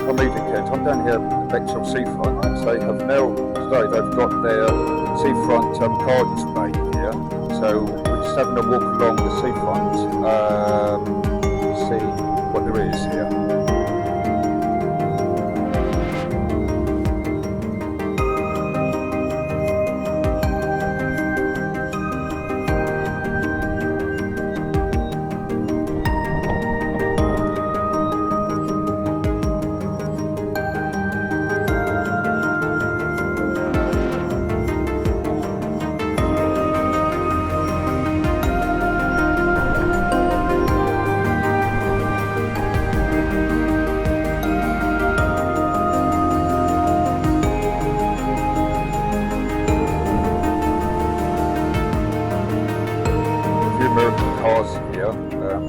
comedic Kent. I'm down here at the Bexhill seafront, and they have now today they've got their seafront car display here. So we're just having a walk along the seafront, see what there is here. American cars here.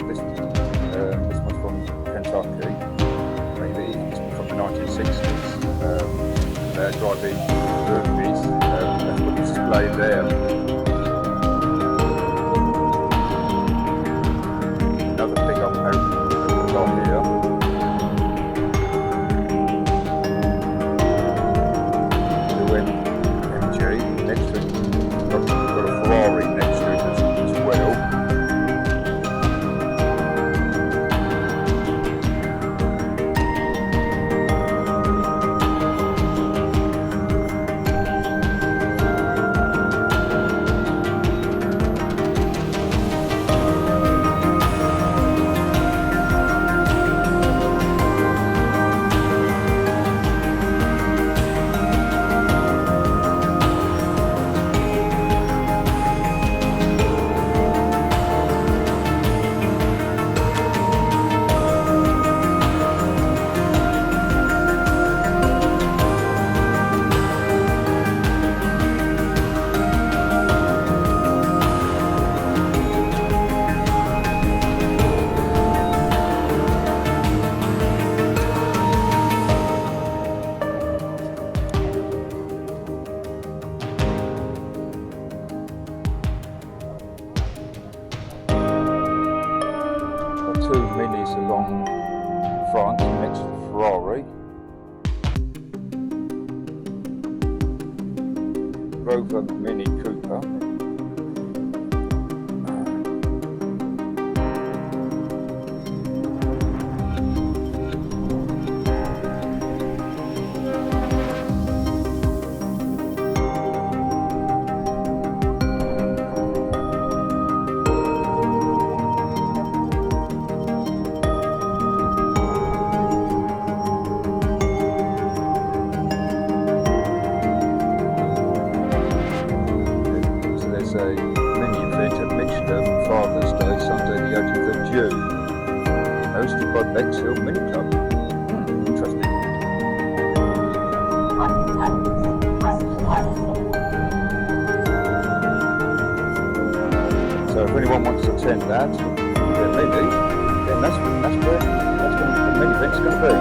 This one's from Kentucky, maybe it's from the 1960s. They're driving movies. That's what is displayed there. Another big open car here. MG next to it. Got a Ferrari next to it as well. Two minis along front next to the Ferrari. Rover Mini Cooper. A mini event at Bexhill Father's Day, Sunday the 18th of June, hosted by Bexhill Mini Club. Interesting. So if anyone wants to attend that, then maybe, then that's where the mini event's going to be.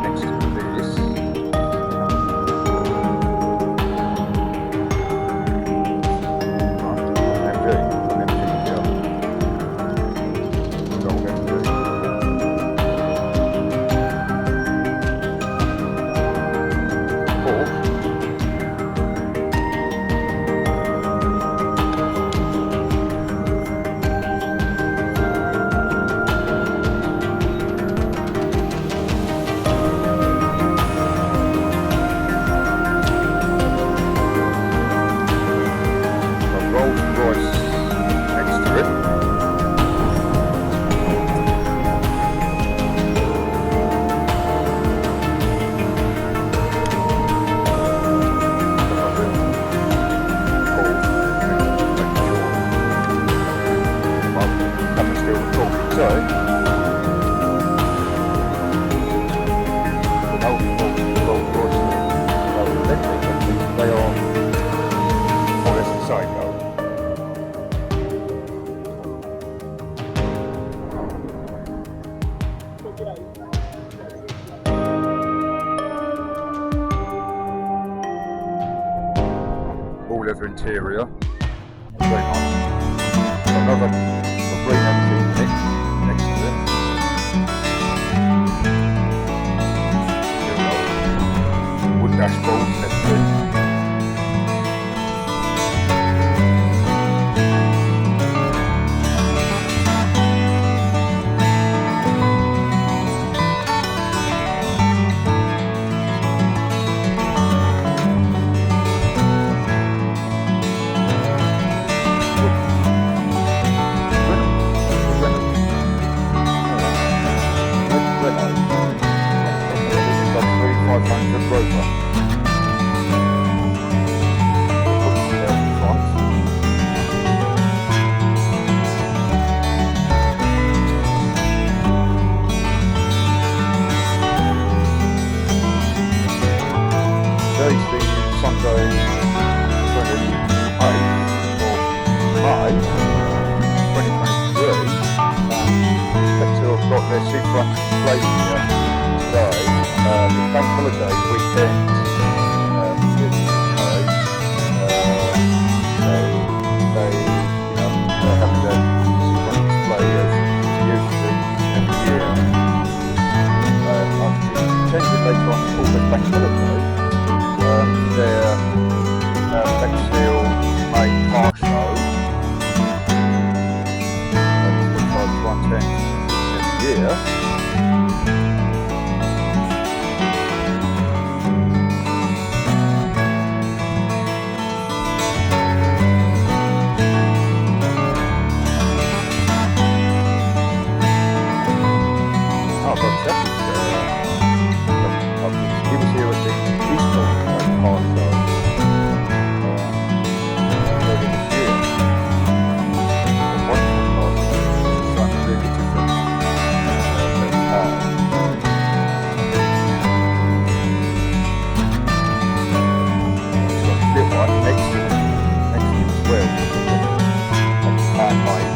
Next to this. Psycho. All leather interior. Very nice. Another green MG next to it. Wood dashboard and everything. Sunday 28th of May 2023. Bexhill have got their seafront display here today. It's bank holiday weekend. They're having their seafront display as usually every year. I've intended later on to call it bank holiday. Their Bexhill main car show, which I try and attend every year. He was here at the Eastbourne car show earlier this year. A wonderful car show. It's like really different cars. It's got a little one next to him as well. That's handmade.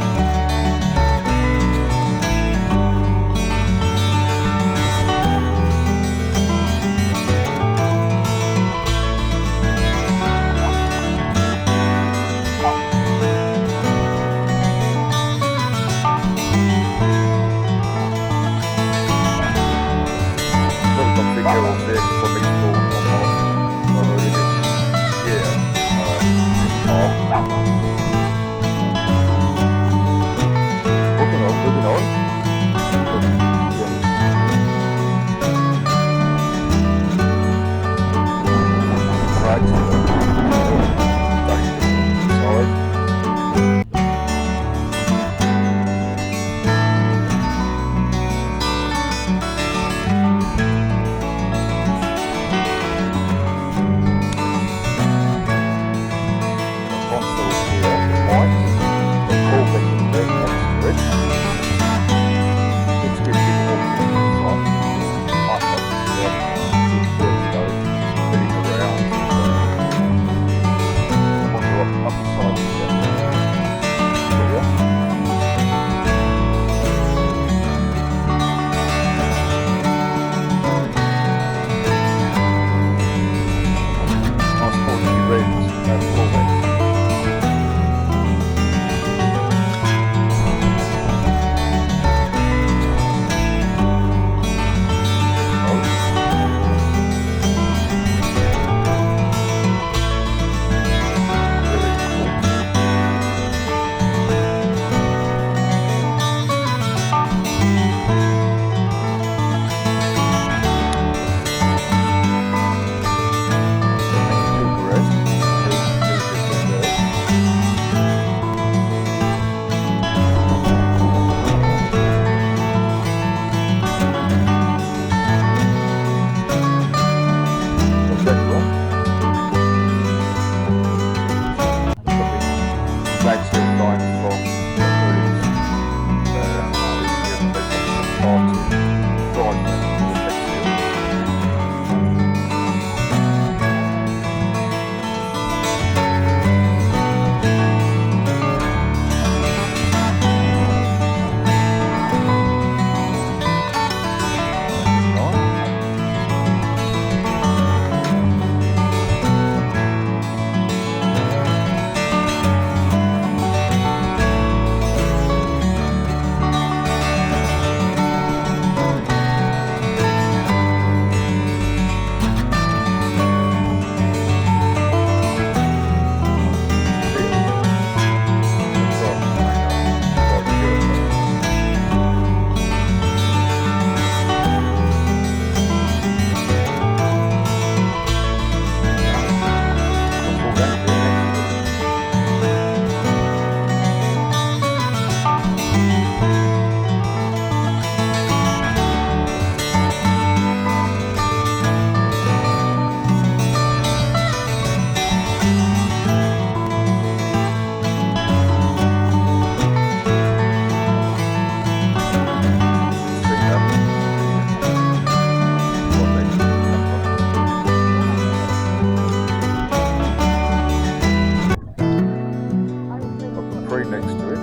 tree next to it.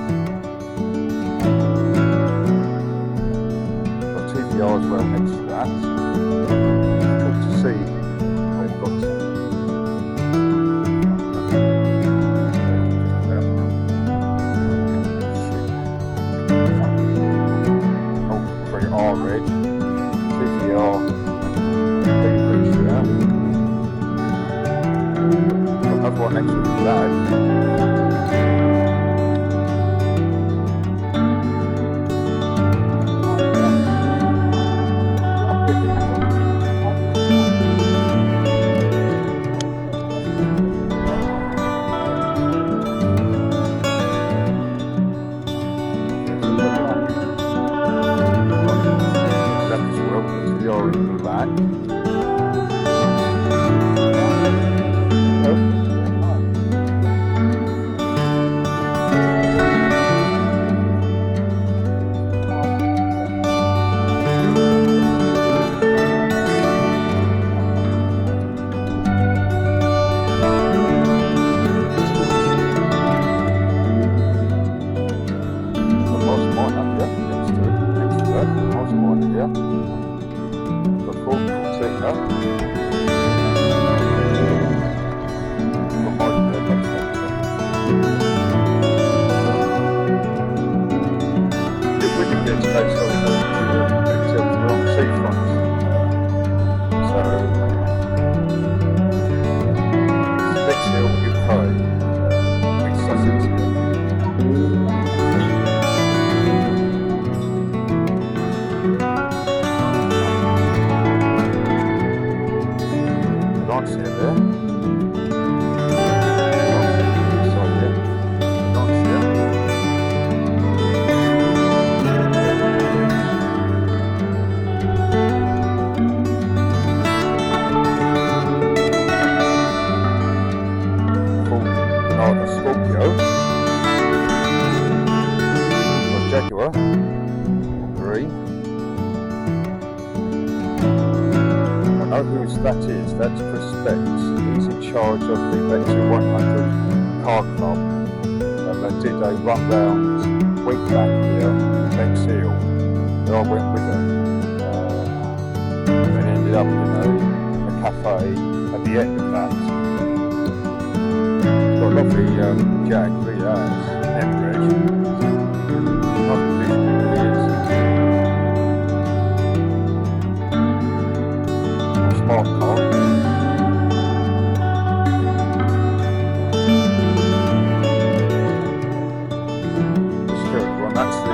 Got TVR as well next to that. Good to see they've got R red, TVR, Bentley there. Another one next to that. That is, that's Chris Specs. He's in charge of the Bexhill 100 car club. They did a run round week back here in Bexhill, and I went with them. And ended up in a cafe at the end of that. It's got a lovely Jag, really has, M-Reg. Nice condition, it really is. Smart car. That's the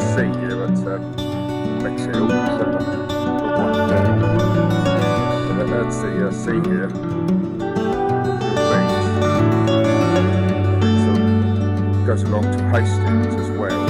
C here at Bexhill. That's the C here. It goes along to Hastings as well.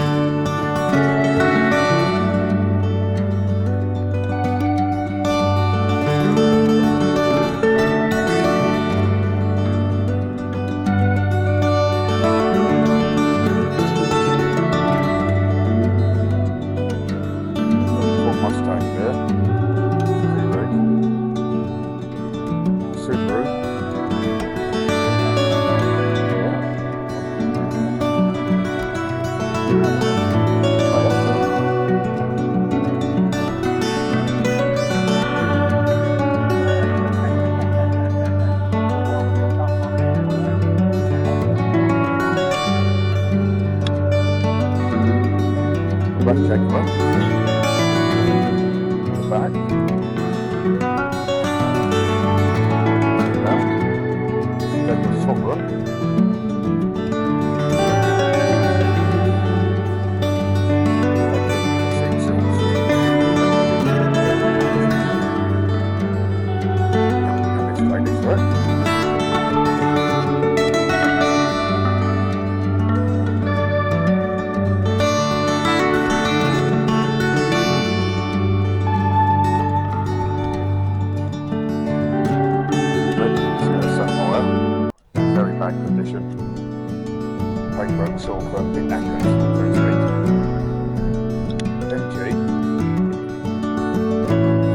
Jaguar. Back. Round. Jaguar Sabra. Condition. Paintwork sort of a bit knackered, so to speak. MG,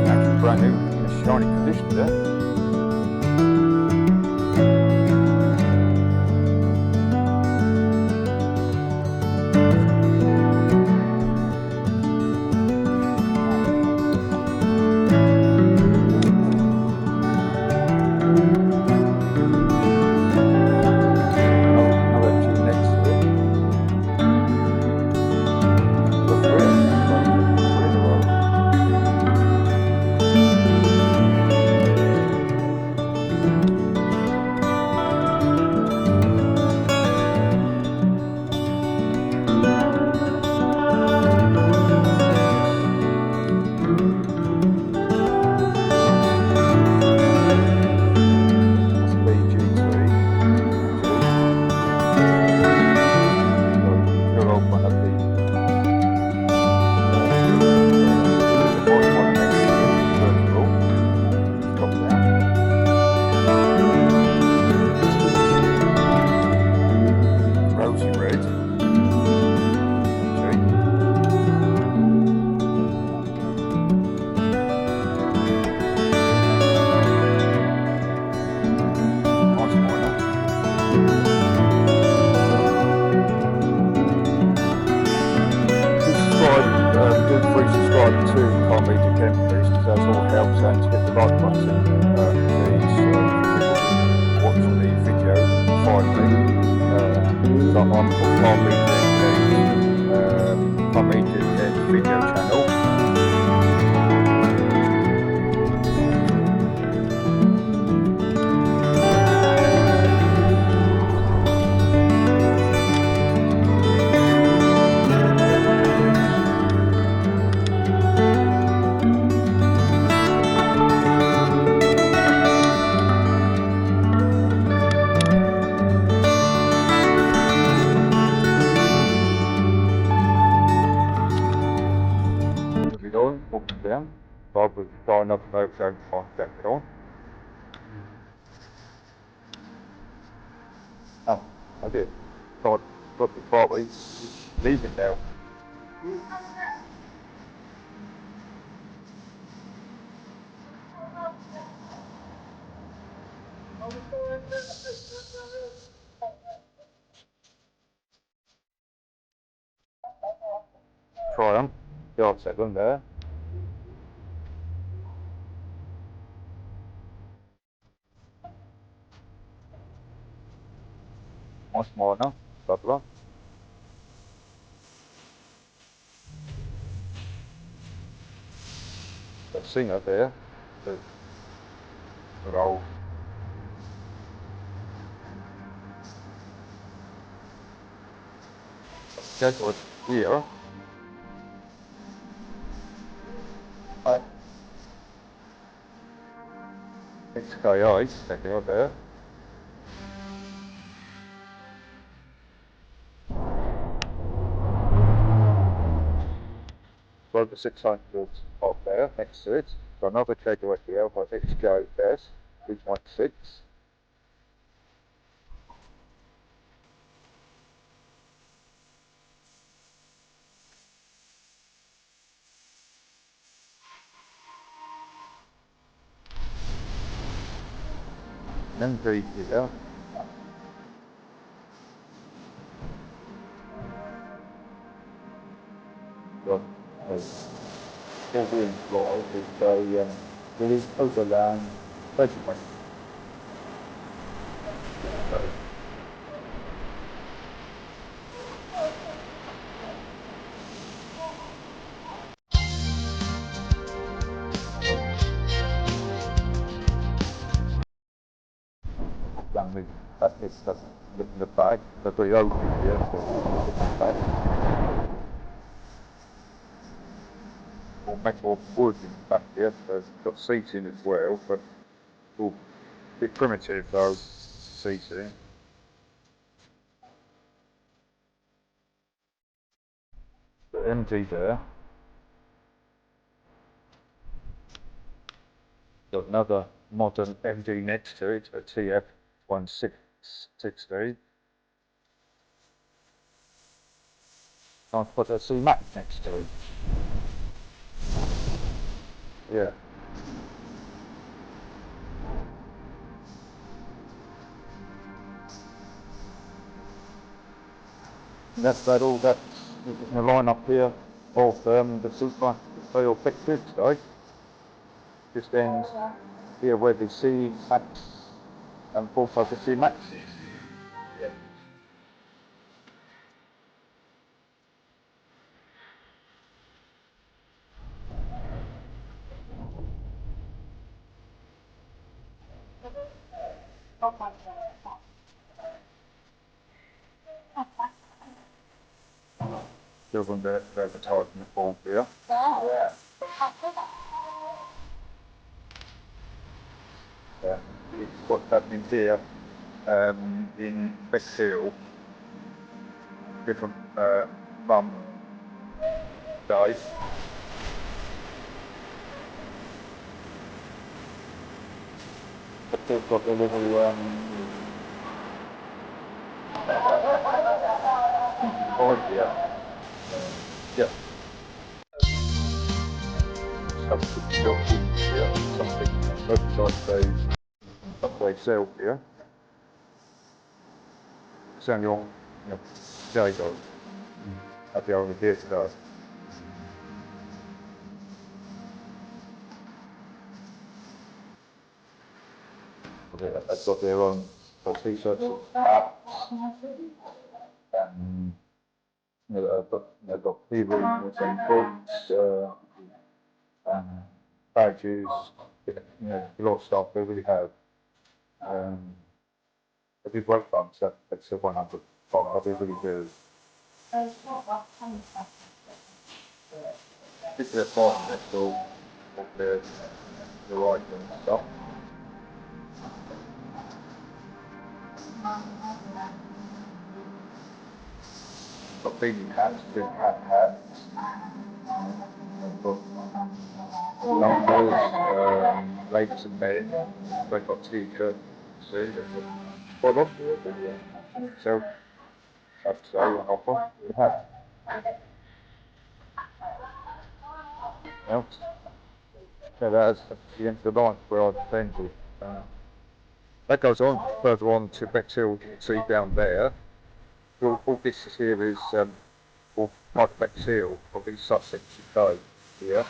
actually brand new, in a shiny condition there. Do please subscribe to Car Media Again, please, because that all helps, and hit the like button, please, for people who watch the video finally. So I'm on Car Media Again video channel. Moving on, up and down. Bob was flying up the motor on that on. Oh, I did. Thought the partly leave it now. Try them. The offset them there. Once more now. Blah blah. The singer there. The roll. That was here. It's sky ice, checking out there. So the 600 up there next to it. So another takeaway here, but it's go best. 3.6. Then 3 here. Got a full floor with a really overland regiment. With that is the back, the Toyota here, the back. Or metal wood in the back here, so it's got seating as well, but all a bit primitive though, seating. The MG there. Got another modern MG next to it, a TF1660. I'll put a C-Max next to it. Yeah. And that's that all that in the line up here of the super oil fixed today. Just ends here where the C-Max and full focus C-Max. Yeah. Still on the advertisement form here. Yeah. Yeah. It's what's happening here in Bexhill. Different mum dies. But they've got the little board here. Yeah. Something built in here. Something looks like they sell here. certainly all, very good. Happy over here today. I've got their own t-shirts, hats, and I've got people with some books, and badges, a lot of stuff they really have. I did well fun, so that's a 100 fun, I did really good. This is a part of all the right and stuff. Got big hats, big hats. Numbers, ladies and men. They've got t-shirts, see, quite often. So, I have to say, on offer, the hat. Well, so that's the end of the line where I've been to. That goes on further on to Bexhill, you can see down there. All this here is all part of Bexhill, or these Sussex go here.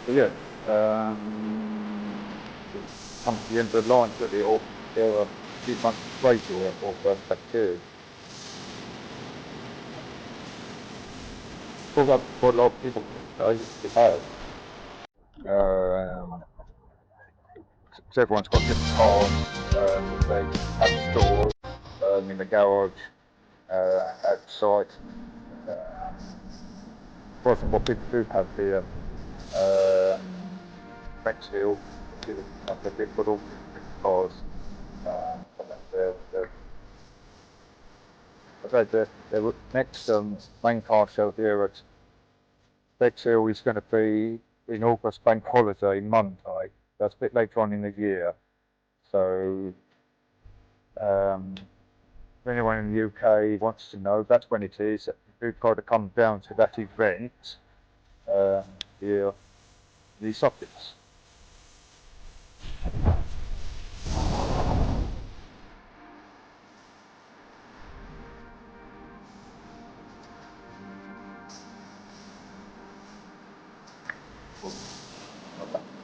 So yeah, come to the end of the line, but there are a few months later or Bexhill. Pulled up for a lot of people, it has. So everyone's got different cars, they have stores in the garage, outside. What people do have here, Bexhill, they've got all different cars. The next main car show here at Bexhill is going to be in August Bank Holiday Monday. That's a bit later on in the year. So, if anyone in the UK wants to know, that's when it is. You've got to come down to that event here, the Sussex.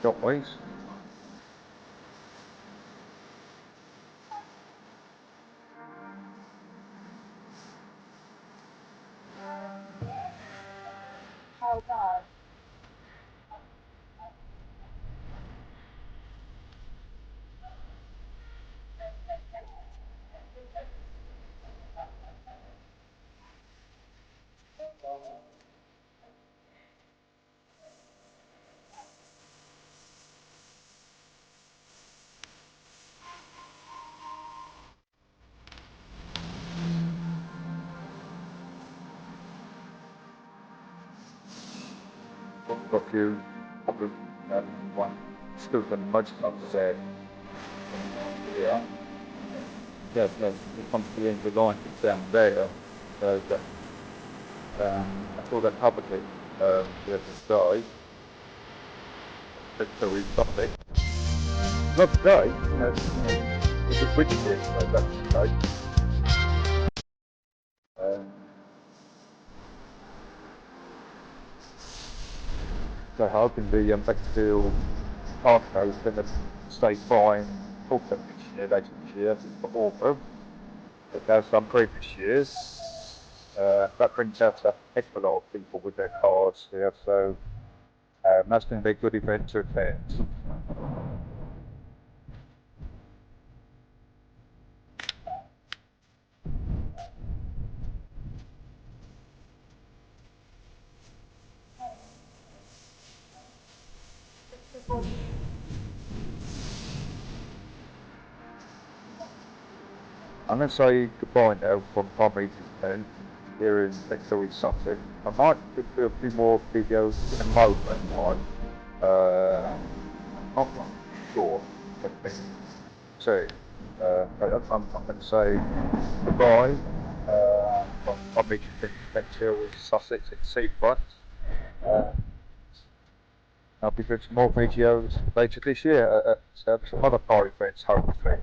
Shop ways. Oh God. Got a few, couple of one still the mud up there. Yeah. Yes, no, it comes to the end of the line, it's down there. So that, I saw that publicly the other day. So we stopped it. Not today, it's a windy day, so that's today. So hoping the Bexhill car show is going to stay fine. Also this year, later this year, before them. But there's some previous years. That brings out a heck of a lot of people with their cars here, so that's going to be a good event to attend. I'm going to say goodbye now from Tommy to here in Bexhill in Sussex. I might do a few more videos in a moment on sure. So, I'm going to say goodbye from me to Bexhill, Sussex in Seafront. I'll be doing some more videos later this year at some other car events, hopefully.